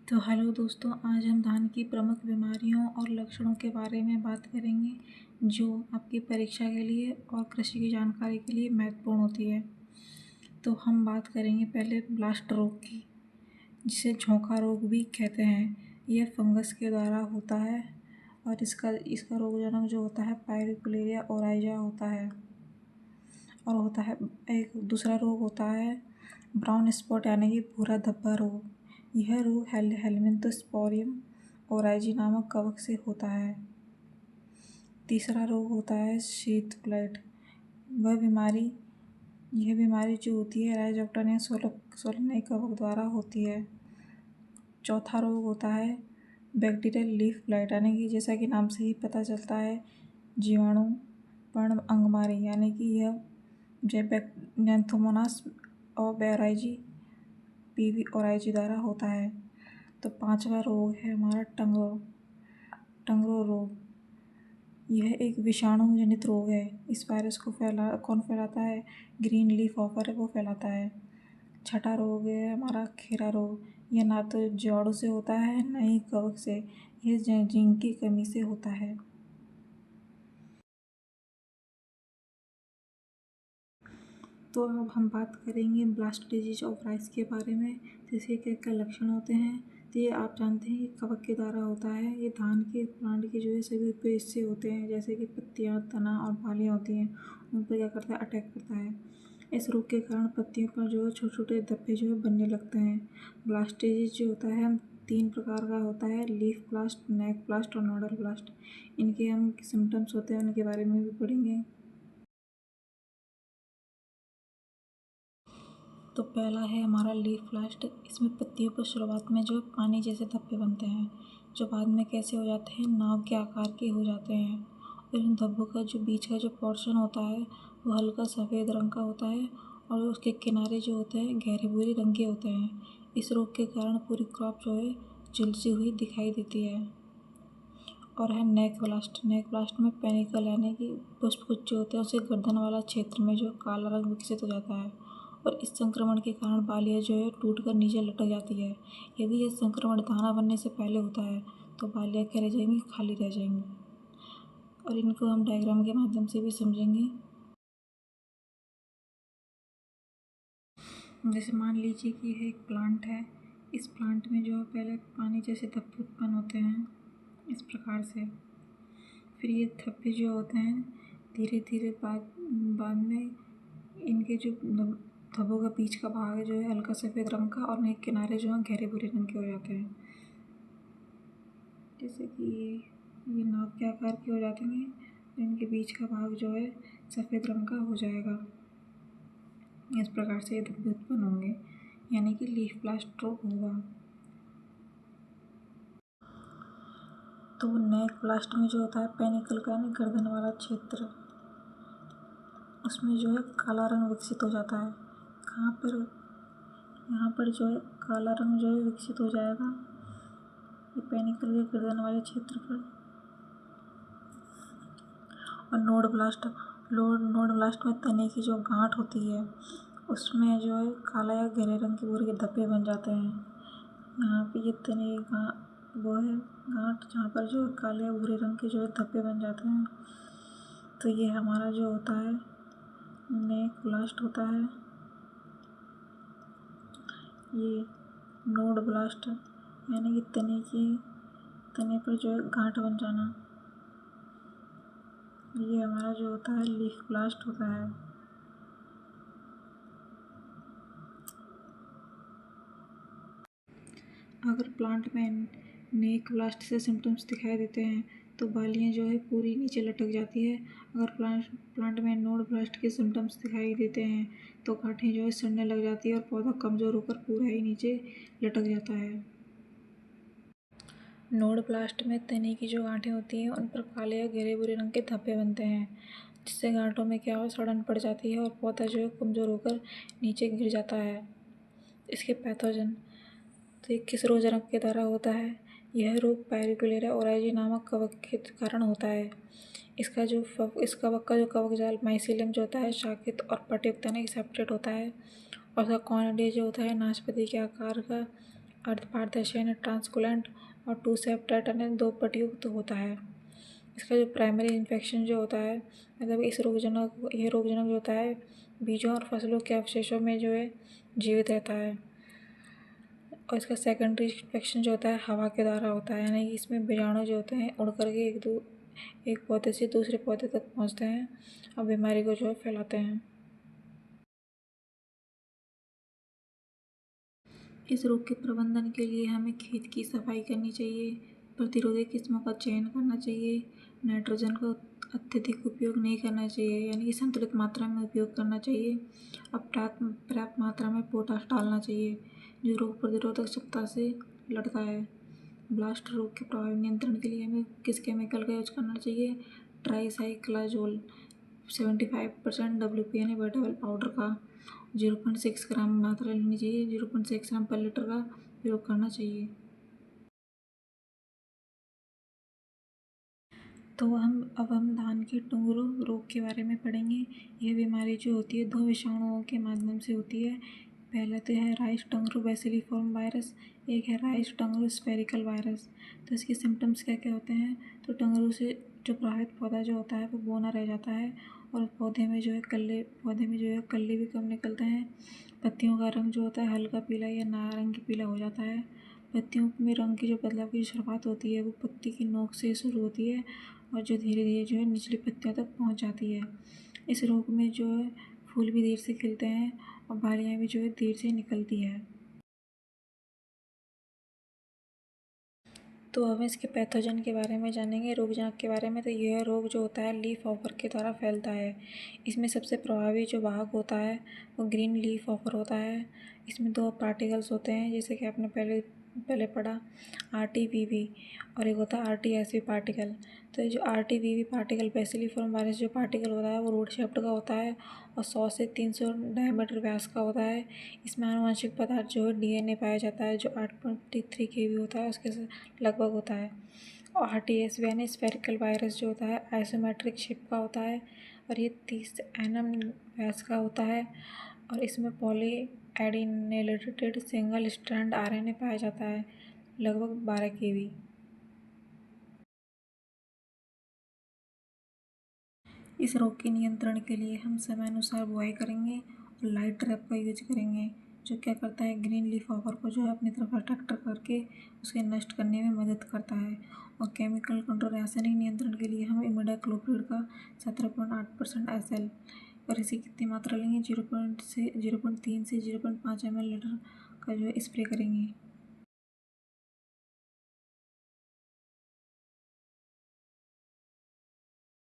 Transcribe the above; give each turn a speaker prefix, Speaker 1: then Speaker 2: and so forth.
Speaker 1: तो हेलो दोस्तों, आज हम धान की प्रमुख बीमारियों और लक्षणों के बारे में बात करेंगे जो आपकी परीक्षा के लिए और कृषि की जानकारी के लिए महत्वपूर्ण होती है। तो हम बात करेंगे पहले ब्लास्ट रोग की, जिसे झोंका रोग भी कहते हैं। यह फंगस के द्वारा होता है और इसका रोगजनक जो होता है पायरिकुलेरिया ओराइजा होता है। और होता है एक दूसरा रोग होता है ब्राउन स्पॉट यानी कि भूरा धब्बा रोग। यह रोग हेल्मिंथोस्पोरियम ओराइजी नामक कवक से होता है। तीसरा रोग होता है शीत प्लेट। यह बीमारी जो होती है राइजोप्टोनिया सोलनाई कवक द्वारा होती है। चौथा रोग होता है बैक्टीरियल लीफ ब्लाइट, यानी कि जैसा कि नाम से ही पता चलता है जीवाणु पर्ण अंगमारी, यानी कि यह जैंथोमोनास और ओराइजी पीवी ओराइजी द्वारा होता है। तो पांचवा रोग है हमारा टंगरो रोग। यह एक विषाणु जनित रोग है। इस वायरस को कौन फैलाता है? ग्रीन लीफ हॉपर वो फैलाता है। छठा रोग है हमारा खीरा रोग। यह ना तो जीवाणु से होता है न ही कवक से, यह जिंक की कमी से होता है। तो अब हम बात करेंगे ब्लास्ट डिजीज ऑफ राइस के बारे में। तो इसके क्या क्या लक्षण होते हैं? तो ये आप जानते हैं कि कवक के द्वारा होता है। ये धान के प्लांट के जो है सभी पे हिस्से होते हैं, जैसे कि पत्तियां, तना और बालियां होती हैं, उन पर क्या करता है? अटैक करता है। इस रोग के कारण पत्तियों पर जो है छोटे छोटे धब्बे जो है बनने लगते हैं। ब्लास्ट डिजीज जो होता है 3 प्रकार का होता है, लीफ ब्लास्ट, नेक ब्लास्ट और नोडल ब्लास्ट। इनके हम सिम्टम्स होते हैं उनके बारे में भी पढ़ेंगे। तो पहला है हमारा लीफ ब्लास्ट। इसमें पत्तियों पर शुरुआत में जो पानी जैसे धब्बे बनते हैं, जो बाद में कैसे हो जाते हैं? नाव के आकार के हो जाते हैं। और इन धब्बों का जो बीच का जो पोर्शन होता है वो हल्का सफ़ेद रंग का होता है और उसके किनारे जो होते हैं गहरे भूरे रंग के होते हैं। इस रोग के कारण पूरी क्रॉप जो है झुलसी हुई दिखाई देती है। और है नेक ब्लास्ट। नेक ब्लास्ट में पेनिकल यानी कि पुष्पगुच्छ जो होते हैं उसे गर्दन वाला क्षेत्र में जो काला रंग विकसित हो जाता है और इस संक्रमण के कारण बालियाँ जो है टूटकर नीचे लटक जाती है। यदि यह संक्रमण दाना बनने से पहले होता है तो बालियाँ क्या रह जाएंगी? खाली रह जाएंगी। और इनको हम डायग्राम के माध्यम से भी समझेंगे। जैसे मान लीजिए कि यह एक प्लांट है। इस प्लांट में जो है पहले पानी जैसे धब्बे उत्पन्न होते हैं इस प्रकार से। फिर ये धब्बे जो होते हैं धीरे धीरे बाद में इनके जो धब्बों का बीच का भाग जो है हल्का सफ़ेद रंग का और इनके किनारे जो है गहरे भूरे रंग के हो जाते हैं। जैसे कि ये नाव के आकार के हो जाते हैं, इनके बीच का भाग जो है सफ़ेद रंग का हो जाएगा। इस प्रकार से ये धब्बे उत्पन्न होंगे, यानी कि लीफ ब्लास्ट रोग होगा। तो नेक ब्लास्ट में जो होता है पेनिकल का यानी गर्दन वाला क्षेत्र, उसमें जो है काला रंग विकसित हो जाता है। कहाँ पर? यहाँ पर जो है काला रंग जो है विकसित हो जाएगा, ये पेनिकल के गर्दन वाले क्षेत्र पर। और नोड ब्लास्ट में तने की जो गांठ होती है उसमें जो है काला या गहरे रंग के भूरे के धब्बे बन जाते हैं। यहाँ पे ये तने वो है गांठ जहाँ पर जो काले या भूरे रंग के जो है धब्बे बन जाते हैं। तो ये हमारा जो होता है नेक ब्लास्ट होता है। ये नोड ब्लास्ट यानी कि तने पर जो है गांठ बन जाना, ये हमारा जो होता है लीफ ब्लास्ट होता है। अगर प्लांट में नेक ब्लास्ट से सिम्टम्स दिखाई देते हैं तो बालियाँ जो है पूरी नीचे लटक जाती है। अगर प्लांट में नोड ब्लास्ट के सिम्टम्स दिखाई देते हैं तो गांठें जो है सड़ने लग जाती है और पौधा कमज़ोर होकर पूरा ही नीचे लटक जाता है। नोड ब्लास्ट में तने की जो गांठें होती हैं उन पर काले या गहरे भूरे रंग के धब्बे बनते हैं, जिससे गांठों में क्या हो सड़न पड़ जाती है और पौधा जो है कमज़ोर होकर नीचे गिर जाता है। इसके पैथोजन, तो ये किस रोगजनक के द्वारा होता है? यह रोग पायरिकुलेरिया ओराइजी नामक कवक के कारण होता है। इस कवक का जो कवक जाल माइसीलियम जो होता है शाखित और पटयुक्त यानी कि सेपरेट होता है और उसका कॉर्निडिया जो होता है नाशपाती के आकार का अर्धपारदर्शी यानी ट्रांसकुलेंट और टू सेप्टेट यानी दो पटयुक्त होता है। इसका जो प्राइमरी इन्फेक्शन जो होता है मतलब ये रोगजनक जो होता है बीजों और फसलों के अवशेषों में जो है जीवित रहता है। और इसका सेकेंडरी इन्फेक्शन जो होता है हवा के द्वारा होता है, यानी इसमें बीजाणु जो होते हैं उड़ करके एक पौधे से दूसरे पौधे तक पहुंचते हैं और बीमारी को जो है फैलाते हैं। इस रोग के प्रबंधन के लिए हमें खेत की सफाई करनी चाहिए, प्रतिरोधी किस्मों का चयन करना चाहिए, नाइट्रोजन का अत्यधिक उपयोग नहीं करना चाहिए यानी कि संतुलित मात्रा में उपयोग करना चाहिए। अब पर्याप्त मात्रा में पोटाश डालना चाहिए जो रोग प्रतिरोधक क्षमता से लड़ता है। ब्लास्ट रोग के प्रभावी नियंत्रण के लिए हमें किस केमिकल का यूज करना चाहिए? ट्राइसाइक्लाजोल 75% WP यानी वेटेबल पाउडर का 0.6 ग्राम मात्रा लेनी चाहिए। 0.6 ग्राम पर लीटर का प्रयोग करना चाहिए। तो अब हम धान के टुंगरो रोग के बारे में पढ़ेंगे। यह बीमारी जो होती है 2 विषाणुओं के माध्यम से होती है। पहला तो है राइस टंगरो बेसिलिफॉर्म वायरस, एक है राइस टंगरो स्फेरिकल वायरस। तो इसके सिम्टम्स क्या क्या होते हैं? तो टंगरो से जो प्रभावित पौधा जो होता है वो बौना रह जाता है और पौधे में जो है कल्ले भी कम निकलते हैं। पत्तियों का रंग जो होता है हल्का पीला या नारंगी पीला हो जाता है। पत्तियों में रंग की जो बदलाव की शुरुआत होती है वो पत्ती की नोक से शुरू होती है और जो धीरे धीरे जो है निचली पत्तियों तक पहुंच जाती है। इस रोग में जो है फूल भी देर से खिलते हैं और बालियाँ भी जो है देर से निकलती है। तो अब इसके पैथोजन के बारे में जानेंगे, रोगजनक के बारे में। तो यह रोग जो होता है लीफ हॉपर के द्वारा फैलता है। इसमें सबसे प्रभावी जो वाहक होता है वो ग्रीन लीफ हॉपर होता है। इसमें 2 पार्टिकल्स होते हैं जैसे कि आपने पहले पढ़ा RTVV और एक होता है RTSV पार्टिकल। तो ये जो RTVV पार्टिकल बेसिलिफॉर्म वायरस जो पार्टिकल होता है वो रोड शेप्ड का होता है और 100 से 300 डायमीटर व्यास का होता है। इसमें आनुवंशिक पदार्थ जो है DNA पाया जाता है जो 8.3 kb होता है उसके लगभग होता है। और RTSV यानी स्फेरिकल वायरस जो होता है आइसोमेट्रिक शेप का होता है और ये 30 nm व्यास का होता है और इसमें पॉली एडिनिलेटेड सिंगल स्ट्रैंड RNA पाया जाता है लगभग 12 kb। इस रोग के नियंत्रण के लिए हम समयानुसार बुआई करेंगे और लाइट ट्रैप का यूज करेंगे जो क्या करता है ग्रीन लीफ हॉपर को जो है अपनी तरफ अट्रैक्ट करके उसे नष्ट करने में मदद करता है। और केमिकल कंट्रोल रासायनिक नियंत्रण के लिए हम इमिडाक्लोप्रिड का 17.8% SL और इसी कितनी मात्रा लेंगे 0.3 से 0.5 ml लीटर का जो है स्प्रे करेंगे।